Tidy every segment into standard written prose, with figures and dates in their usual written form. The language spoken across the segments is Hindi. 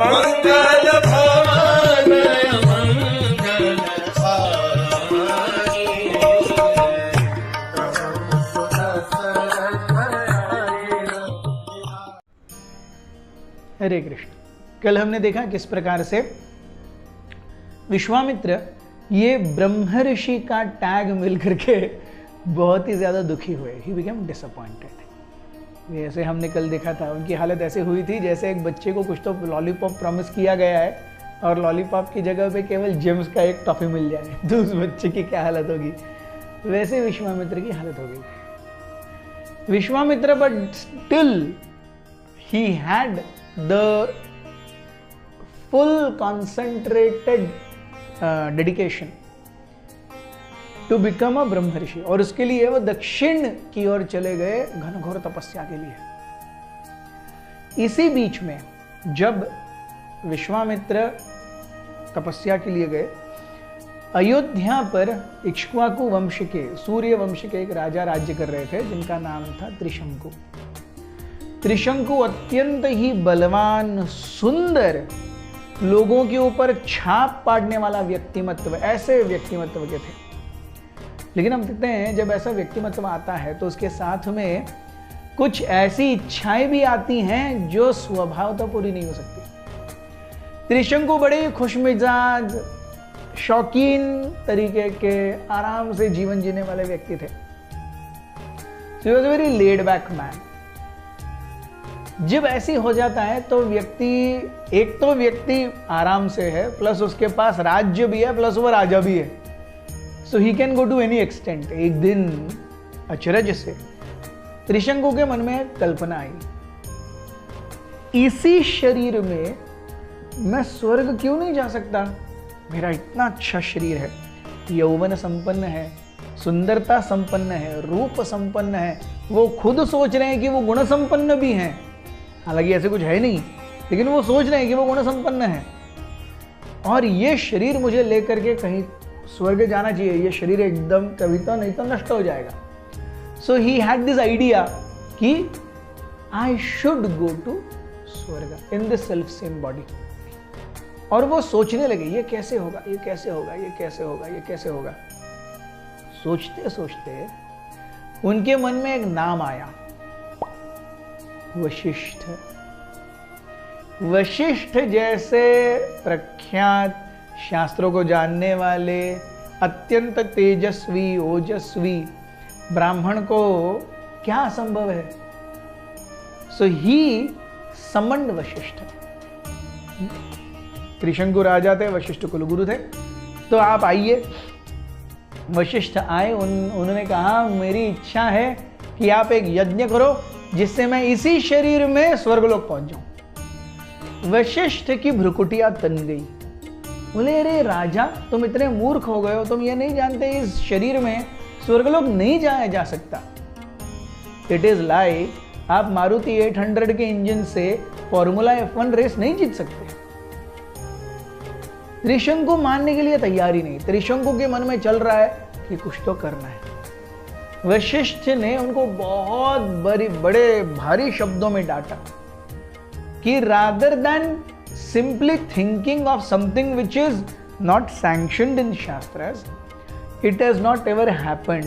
मंगल भवन मंगल हरे कृष्ण। कल हमने देखा किस प्रकार से विश्वामित्र ये ब्रह्मर्षि का टैग मिल करके बहुत ही ज्यादा दुखी हुए। He became disappointed. जैसे हमने कल देखा था, उनकी हालत ऐसे हुई थी जैसे एक बच्चे को कुछ तो लॉलीपॉप प्रॉमिस किया गया है और लॉलीपॉप की जगह पे केवल जेम्स का एक टॉफी मिल जाए, तो उस बच्चे की क्या हालत होगी, वैसे विश्वामित्र की हालत हो गई। Vishwamitra but still he had the full concentrated dedication to become a ब्रह्मर्षि, और उसके लिए वो दक्षिण की ओर चले गए घनघोर तपस्या के लिए। इसी बीच में जब विश्वामित्र तपस्या के लिए गए, अयोध्या पर इक्ष्वाकु वंश के, सूर्य वंश के एक राजा राज्य कर रहे थे जिनका नाम था त्रिशंकु। त्रिशंकु अत्यंत ही बलवान, सुंदर, लोगों के ऊपर छाप पाड़ने वाला व्यक्तिमत्व, ऐसे व्यक्तिमत्व के थे। लेकिन हम देखते हैं जब ऐसा व्यक्तिमत्व आता है तो उसके साथ में कुछ ऐसी इच्छाएं भी आती हैं जो स्वभावतः पूरी नहीं हो सकती। त्रिशंकु बड़े खुशमिजाज, शौकीन तरीके के, आराम से जीवन जीने वाले व्यक्ति थे। So he was a very laid back man. जब ऐसी हो जाता है तो व्यक्ति आराम से है, प्लस उसके पास राज्य भी है, प्लस वो राजा भी है। So he can go to any extent. एक दिन अचरज से त्रिशंकु के मन में कल्पना आई, इसी शरीर में मैं स्वर्ग क्यों नहीं जा सकता? मेरा इतना अच्छा शरीर है, यौवन संपन्न है, सुंदरता संपन्न है, रूप संपन्न है। वो खुद सोच रहे हैं कि वो गुण संपन्न भी हैं, हालांकि ऐसे कुछ है नहीं, लेकिन वो सोच रहे हैं कि वो गुण संपन्न है। और ये शरीर मुझे लेकर के कहीं स्वर्ग जाना चाहिए, ये शरीर एकदम कभी तो नहीं तो नष्ट हो जाएगा। सो ही हैड दिस आइडिया कि आई शुड गो टू स्वर्ग in this self same body. और वो सोचने लगे, ये कैसे होगा, ये कैसे होगा, ये कैसे होगा, ये कैसे होगा। सोचते सोचते उनके मन में एक नाम आया, वशिष्ठ। वशिष्ठ जैसे प्रख्यात, शास्त्रों को जानने वाले, अत्यंत तेजस्वी, ओजस्वी ब्राह्मण को क्या असंभव है। सो ही समन्ड वशिष्ठ। त्रिशंकु राजा थे, वशिष्ठ कुलगुरु थे, तो आप आइए। वशिष्ठ आए, उन्होंने कहा मेरी इच्छा है कि आप एक यज्ञ करो जिससे मैं इसी शरीर में स्वर्गलोक पहुंच जाऊं। वशिष्ठ की भ्रुकुटियां तन गई। बोले अरे राजा, तुम इतने मूर्ख हो गए हो, तुम ये नहीं जानते इस शरीर में स्वर्गलोक नहीं जाया जा सकता। इट इज लाइक आप मारुति 800 के इंजन से फॉर्मूला F1 रेस नहीं जीत सकते। त्रिशंकु मानने के लिए तैयार ही नहीं। त्रिशंकु के मन में चल रहा है कि कुछ तो करना है। वशिष्ठ ने उनको बहुत बड़े भारी शब्दों में डांटा कि rather than simply thinking of something which is not sanctioned in शास्त्रास, it has not ever happened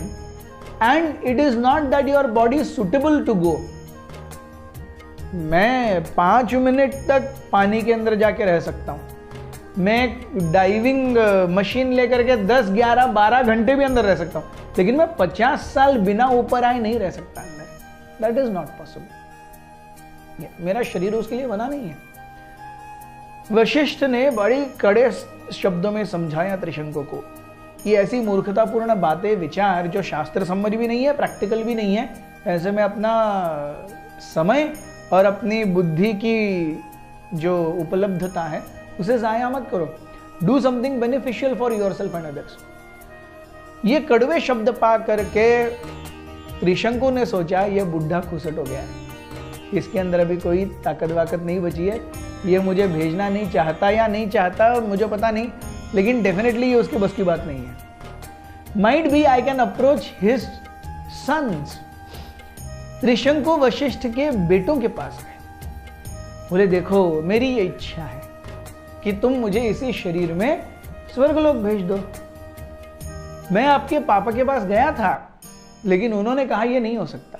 and it is not that your body is suitable to go. मैं 5 मिनट तक पानी के अंदर जाके रह सकता हूं, मैं डाइविंग मशीन लेकर के 10, 11, 12 घंटे भी अंदर रह सकता हूं, लेकिन मैं 50 साल बिना ऊपर आए नहीं रह सकता अंदर। That is not possible. मेरा शरीर उसके लिए बना नहीं है। वशिष्ठ ने बड़ी कड़े शब्दों में समझाया त्रिशंकु को कि ऐसी मूर्खतापूर्ण बातें, विचार जो शास्त्र समझ भी नहीं है, प्रैक्टिकल भी नहीं है, ऐसे में अपना समय और अपनी बुद्धि की जो उपलब्धता है उसे जाया मत करो। Do something beneficial for yourself and others. ये कड़वे शब्द पा करके त्रिशंकु ने सोचा ये बुढ़ा खुसट हो गया है, इसके अंदर अभी कोई ताकत वाकत नहीं बची है, ये मुझे भेजना नहीं चाहता या नहीं चाहता मुझे पता नहीं, लेकिन डेफिनेटली ये उसके बस की बात नहीं है। Might be I can approach his sons. Trishanku Vashishtha के बेटों के पास गए, बोले देखो मेरी ये इच्छा है कि तुम मुझे इसी शरीर में स्वर्गलोक भेज दो। मैं आपके पापा के पास गया था, लेकिन उन्होंने कहा यह नहीं हो सकता।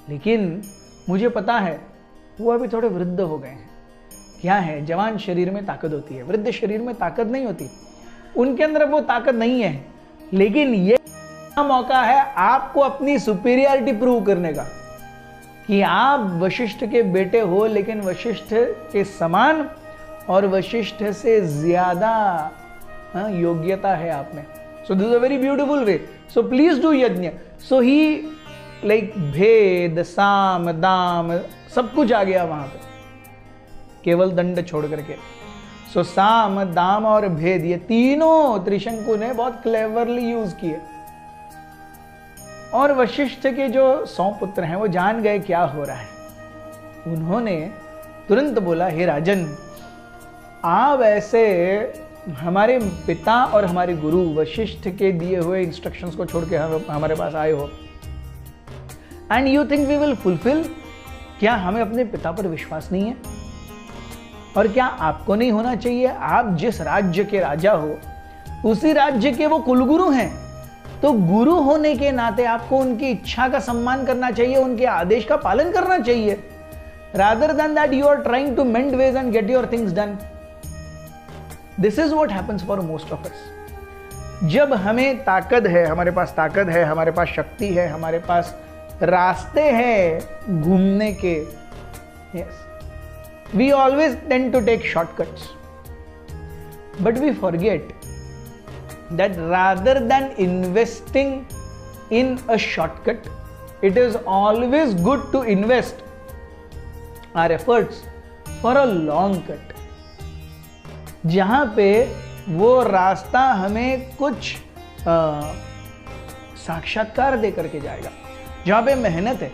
लेकिन मुझे पता है वो अभी थोड़े वृद्ध हो गए हैं। क्या है, जवान शरीर में ताकत होती है, वृद्ध शरीर में ताकत नहीं होती। उनके अंदर वो ताकत नहीं है, लेकिन ये मौका है आपको अपनी सुपीरियरिटी प्रूव करने का कि आप वशिष्ठ के बेटे हो, लेकिन वशिष्ठ के समान और वशिष्ठ से ज्यादा योग्यता है आप में। So this is a very beautiful way. So please do यज्ञ। सो ही लाइक भेद, साम, दाम सब कुछ आ गया वहां पे, केवल दंड छोड़ करके। सो साम, दाम और भेद, ये तीनों त्रिशंकु ने बहुत क्लेवरली यूज किए। और वशिष्ठ के जो 100 पुत्र हैं वो जान गए क्या हो रहा है। उन्होंने तुरंत बोला, हे राजन, आप ऐसे हमारे पिता और हमारे गुरु वशिष्ठ के दिए हुए इंस्ट्रक्शंस को छोड़ के हमारे पास आए हो, and you think we will fulfil. क्या हमें अपने पिता पर विश्वास नहीं है? और क्या आपको नहीं होना चाहिए? आप जिस राज्य के राजा हो उसी राज्य के वो कुलगुरु हैं, तो गुरु होने के नाते आपको उनकी इच्छा का सम्मान करना चाहिए, उनके आदेश का पालन करना चाहिए, rather than that you are trying to mend ways and get your things done. This is what happens for most of us. जब हमें ताकत है, हमारे पास ताकत है, हमारे पास शक्ति है, हमारे पास रास्ते हैं घूमने के, yes, we always tend to take shortcuts, but we forget that rather than investing in a shortcut, it is always good to invest our efforts for a long cut, जहां पे वो रास्ता हमें कुछ साक्षात्कार दे करके जाएगा, जहां पे मेहनत है।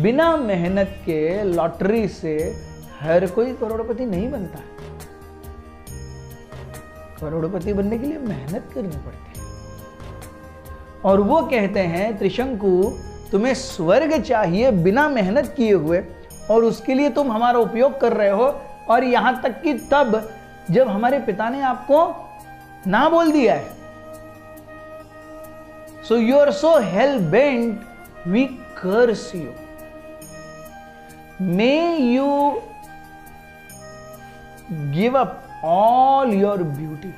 बिना मेहनत के लॉटरी से हर कोई करोड़पति नहीं बनता है। करोड़पति बनने के लिए मेहनत करनी पड़ती है। और वो कहते हैं, त्रिशंकु, तुम्हें स्वर्ग चाहिए बिना मेहनत किए हुए, और उसके लिए तुम हमारा उपयोग कर रहे हो। और यहां तक कि तब जब हमारे पिता ने आपको ना बोल दिया है। So you are so hell bent, we curse you. May you give up all your beauty.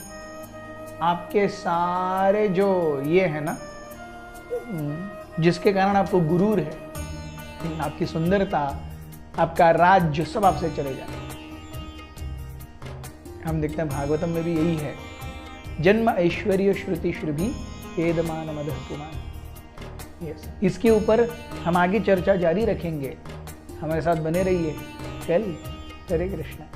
आपके सारे जो ये है ना, जिसके कारण आपको गुरूर है, आपकी सुंदरता, आपका राज्य, सब आपसे चले जाए। हम देखते हैं भागवतम में भी यही है, जन्म ऐश्वर्य श्रुति श्रुभि वेदमान मदः पुमान। यस, इसके ऊपर हम आगे चर्चा जारी रखेंगे। हमारे साथ बने रहिए। चल, हरे कृष्णा।